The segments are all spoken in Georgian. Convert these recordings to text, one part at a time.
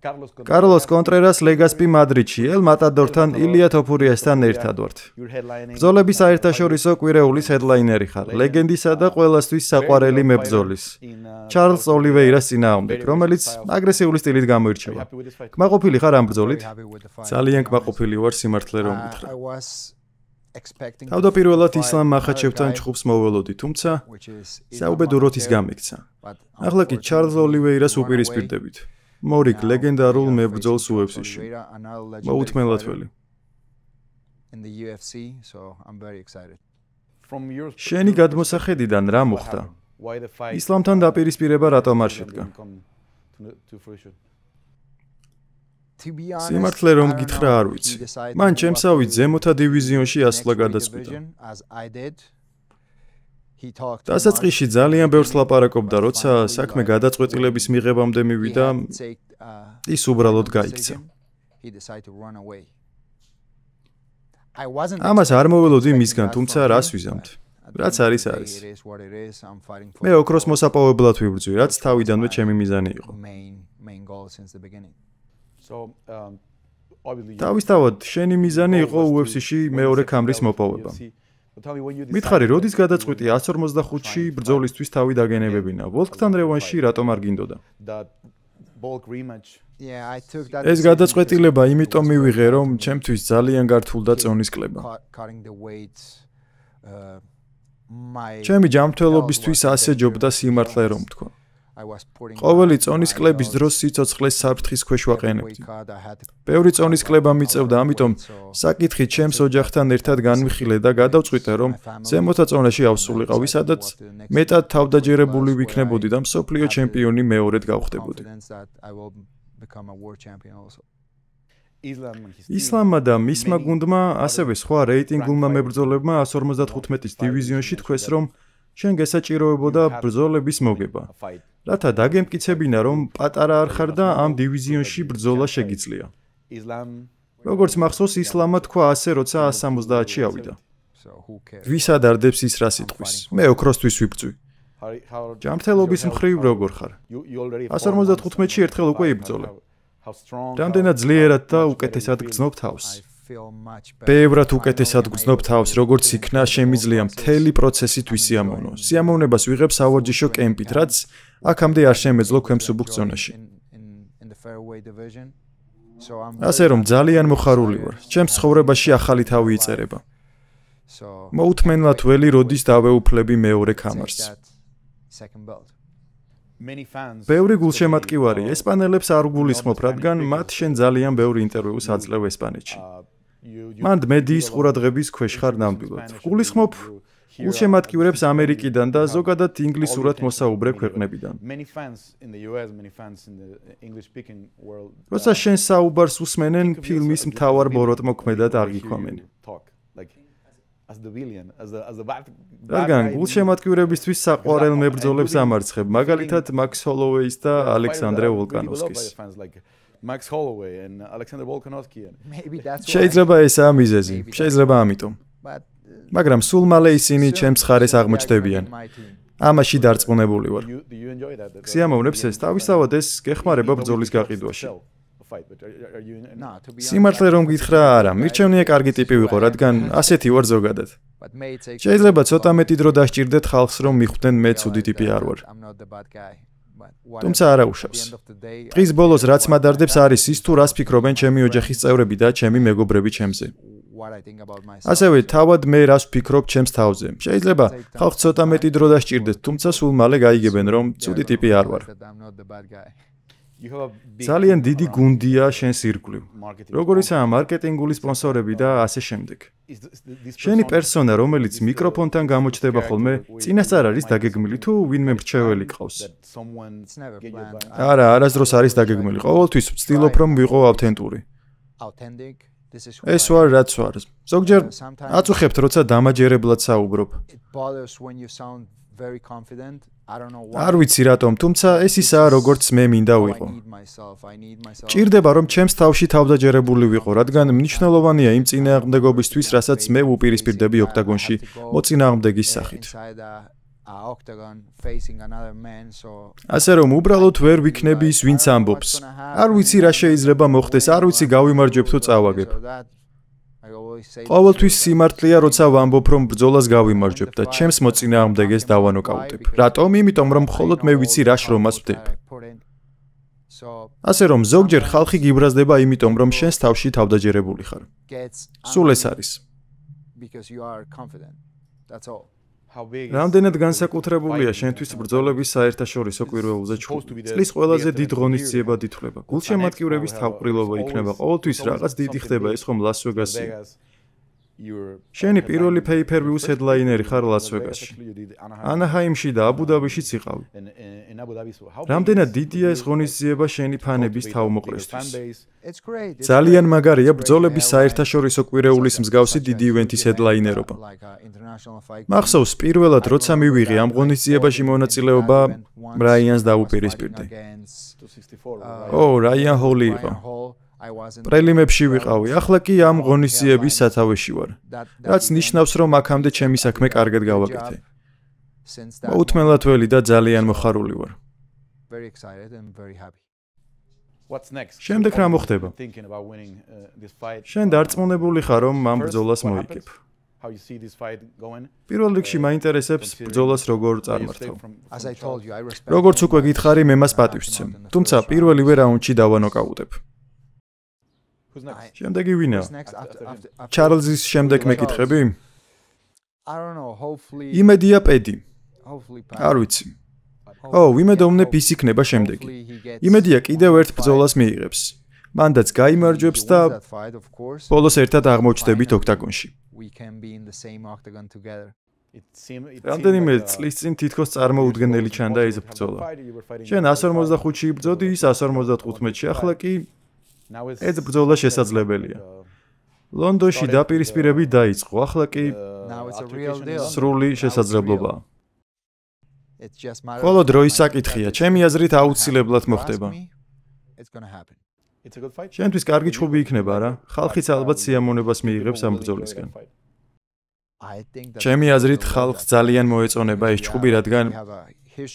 კარლოს კონტრერას ლეგასპი მადრიდში, ელ მატადორთან ილია თოფურიასთან ერთად ვართ. ბრძოლების საერთაშორისო კვირეულის ჰედლაინერი ხარ, ლეგენდისა და ყველასთვის საყვარელი მებრძოლის, ჩარლზ ოლივეირას წინააღმდეგ, რომელიც აგრესიული სტილით გამოირჩევა. კმაყოფილი ხარ ამ ბრძოლით? ძალიან კმაყოფილი ვარ, სიმართლე რომ გითხრა. თავდაპირველად ისლამ მახაჩევთან ჩხუბს მოველოდი, თუმცა საუბედუროდ ის გამიქცა. ახლა კი ჩარლზ ოლივეირას უპირისპირდებით. მორიგ ლეგენდარულ მებრძოლს UFC-ში. მოუთმენლათველი. შენი გადმოსახედიდან რა მოხდა? ისლამთან დაპირისპირება რატომ არ შედგა? სიმართლე რომ გითხრა არ ვიცი. მან ჩემსავით ზემოთა დივიზიონში ასვლა გადაწყვიტა. დასაწყისში ძალიან ბევრს ლაპარაკობდა, როცა საქმე გადაწყვეტილების მიღებამდე მივიდა, ის უბრალოდ გაიქცა. ამას არ მოველოდი მისგან, თუმცა რას ვიზამთ? რაც არის არის. მე ოქროს მოსაპოვებლად ვიბრძვი, რაც თავიდანვე ჩემი მიზანი იყო. თავისთავად, შენი მიზანი იყო UFC-ში მეორე ქამრის მოპოვება. მითხარი, როდის გადაწყვიტი 145-ში ბრძოლისთვის თავი დაგენებებინა? ვოლკთან რევანში რატომ არ გინდოდა? ეს გადაწყვეტილება იმიტომ მივიღე, რომ ჩემთვის ძალიან გართულდა წონის კლება. ჩემი ჯანმრთელობისთვის ასე ჯობდა სიმართლე რომ თქვა. ყოველი წონის კლების დროს სიცოცხლეს საფრთხის ქვეშ ვაყენებდი. ბევრი წონის კლება მიწევდა, ამიტომ საკითხი ჩემს ოჯახთან ერთად განვიხილე და გადავწყვიტე, რომ ზემოთა წონაში ავსულიყავი, სადაც მეტად თავდაჯერებული ვიქნებოდი და მსოფლიო ჩემპიონი მეორედ გავხდებოდი. ისლამმა და მისმა გუნდმა, ასევე სხვა რეიტინგულმა მებრძოლებმა 155-ის დივიზიონში თქვეს, რომ შენ გესაჭიროებოდა ბრძოლების მოგება. რათა დაგემტკიცებინა, რომ პატარა არ ხარ და ამ დივიზიონში ბრძოლა შეგიძლია. როგორც მახსოვს, ისლამმა თქვა ასე, როცა 170-ში ავიდა. ვის ადარდებს ის რა სიტყვის? მე ოქროსთვის ვიბრძვი. ჯანმრთელობის მხრივ როგორ ხარ? 155-ში ერთხელ უკვე იბრძოლე. რამდენად ძლიერად და უკეთესად გრძნობ თავს? ბევრად უკეთესად გრძნობ თავს, როგორც იქნა შემიძლია მთელი პროცესით ვისიამოვნო. სიამოვნებას ვიღებ სავარჯიშო კემპით, რაც აქამდე არ შემეძლო ქვემსუბუქ ზონაში. ასე რომ ძალიან მოხარული ვარ. ჩემს ცხოვრებაში ახალი თავი იწერება. მოუთმენლად ველი, როდის დავეუფლები მეორე ქამარს. ბევრი გულშემატკივარი ესპანელებს არ გულისხმობ, რადგან მათ შენ ძალიან ბევრი ინტერვიუს აძლევ ესპანეთში. მან მედიის ყურადღების ქვეშ ხარ ნამდვილად. გულისხმობ გულშემატკივრებს ამერიკიდან და ზოგადად ინგლისურად მოსაუბრე ქვეყნებიდან. როცა შენ საუბარს უსმენენ, ფილმის მთავარ ბოროტმოქმედად აღიქვამენ. რადგან გულშემატკივრებისთვის საყვარელ მებრძოლებს ამარცხებ, მაგალითად მაქს ჰოლოვეის და ალექსანდრე ვოლკანოვსკის. შეიძლება ესაა მიზეზი, შეიძლება ამიტომ. მაგრამ სულ მალე ისინი ჩემს ხარეს აღმოჩნდებიან. ამაში დარწმუნებული ვარ. გსიამოვნებს ეს, თავისთავად ეს გეხმარება ბრძოლის გაყიდვაში. სიმართლე რომ გითხრა, არა, მირჩევნია კარგი ტიპი ვიყო, რადგან ასეთი ვარ ზოგადად. შეიძლება ცოტა მეტი დრო დასჭირდეთ ხალხს, რომ მიხვდნენ მე ცუდი ტიპი არ ვარ. თუმცა არა უშავს. დღის ბოლოს რაც მადარდებს არის ის, თუ რას ფიქრობენ ჩემი ოჯახის წევრები და ჩემი მეგობრები ჩემზე. ასევე თავად მე რას ვფიქრობ ჩემს თავზე. შეიძლება ხალხს ცოტა მეტი დრო დასჭირდეთ, თუმცა სულ მალე გაიგებენ, რომ ცუდი ტიპი არ ვარ. ძალიან დიდი გუნდია შენს ირგვლივ. როგორიცაა მარკეტინგული სპონსორები და ასე შემდეგ. შენი პერსონა, რომელიც მიკროფონთან გამოჩნდება ხოლმე, წინასწარ არის დაგეგმილი თუ ვინმე მრჩეველი ყავს? არა, არასდროს არის დაგეგმილი. ყოველთვის ვცდილობ, რომ ვიყო ავთენტური. ეს ვარ, რაც ვარ. ზოგჯერ აწუხებთ, როცა დამაჯერებლად საუბრობ. არ ვიცი რატომ, თუმცა ეს ისაა, როგორც მე მინდა ვიყო. ჭირდება, რომ ჩემს თავში თავდაჯერებული ვიყო, რადგან მნიშვნელოვანია იმ წინააღმდეგობისთვის, რასაც მე ვუპირისპირდები ოქტაგონში მოწინააღმდეგის სახით. ასე რომ უბრალოდ ვერ ვიქნები ის, ვინც ამბობს. არ ვიცი რა შეიძლება მოხდეს, არ ვიცი გავიმარჯვებ თუ წავაგებ. ყოველთვის სიმართლეა, როცა ვამბობ, რომ ბრძოლას გავიმარჯვებ და ჩემს მოწინააღმდეგეს დავანოკაუტებ. რატომ? იმიტომ, რომ მხოლოდ მე ვიცი რა შრომას ვდებ. ასე რომ ზოგჯერ ხალხი გიბრაზდება იმიტომ, რომ შენს თავში თავდაჯერებული ხარ. სულ ეს არის. რამდენად განსაკუთრებულია შენთვის ბრძოლების საერთაშორისო კვირვეულზე ჩხუბი. წლის ყველაზე დიდ ღონისძიებად ითვლება. გულშემატკივრების თავყრილობა იქნება ყოველთვის რაღაც დიდი ხდება, ეს ხომ ლას-ვეგასი. შენი პირველი pay-per-view-ს headliner-ი ხარ ლას-ვეგასში. ანაჰაიმში და აბუ-დაბიშიც იყავი. რამდენად დიდია ეს ღონისძიება შენი ფანების თავმოყრისთვის. ძალიან მაგარია ბრძოლების საერთაშორისო კვირეულის მსგავსი დიდი ივენთის headliner-ობა. მახსოვს პირველად როცა მივიღე ამ ღონისძიებაში მონაწილეობა, რაიანს დავუპირისპირდი. რაიან ჰოლი იყო. პრელიმებში ვიყავი, ახლა კი ამ ღონისძიების სათავეში ვარ. რაც ნიშნავს, რომ აქამდე ჩემი საქმე კარგად გავაკეთე. მოუთმენლად ველი და ძალიან მოხარული ვარ. შემდეგ რა მოხდება? შენ დარწმუნებული ხარ, რომ ამ ბრძოლას მოიგებ. პირველ რიგში მაინტერესებს ბრძოლას როგორ წარმართავ. როგორც უკვე გითხარი, მე მას პატივს ვცემ. თუმცა პირველივე რაუნდში დავანოკაუტებ. შემდეგი ვინაა? ჩარლზის შემდეგ მეკითხები? იმედია პედი. არ ვიცი. ვიმედოვნებ ის იქნება შემდეგი. იმედია კიდევ ერთ ბრძოლას მიიღებს. მანდაც გაიმარჯვებს და ბოლოს ერთად აღმოჩნდებით ოქტაგონში. რამდენიმე წლის წინ თითქოს წარმოუდგენელი ჩანდა ეს ბრძოლა. შენ 145-ში იბრძოდი, ის 155-ში, ახლა კი ეს ბრძოლა შესაძლებელია. ლონდონში დაპირისპირები დაიწყო, ახლა კი სრული შესაძლებლობაა. ხოლო დროის საკითხია, ჩემი აზრით აუცილებლად მოხდება. შენთვის კარგი ჩხუბი იქნება რა, ხალხიც ალბათ სიამოვნებას მიიღებს ამ ბრძოლისგან. ჩემი აზრით ხალხს ძალიან მოეწონება ეს ჩხუბი, რადგან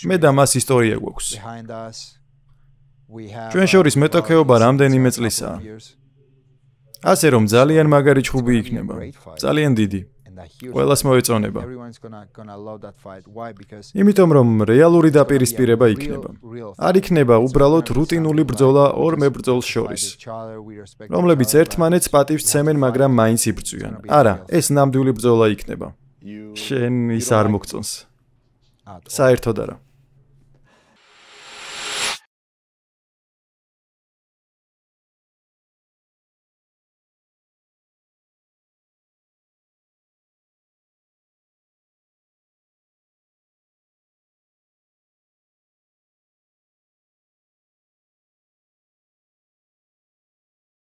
მე და მას ისტორია გვაქვს. ჩვენ შორის მეტოქეობა რამდენიმე წლისაა. ასე რომ ძალიან მაგარი ჩხუბი იქნება, ძალიან დიდი. ყველას მოეწონება. იმიტომ რომ რეალური დაპირისპირება იქნება. არ იქნება უბრალოდ რუტინული ბრძოლა ორ მებრძოლს შორის, რომლებიც ერთმანეთს პატივს ცემენ, მაგრამ მაინც იბრძვიან. არა, ეს ნამდვილი ბრძოლა იქნება. შენ ის არ მოგწონს. საერთოდ არა.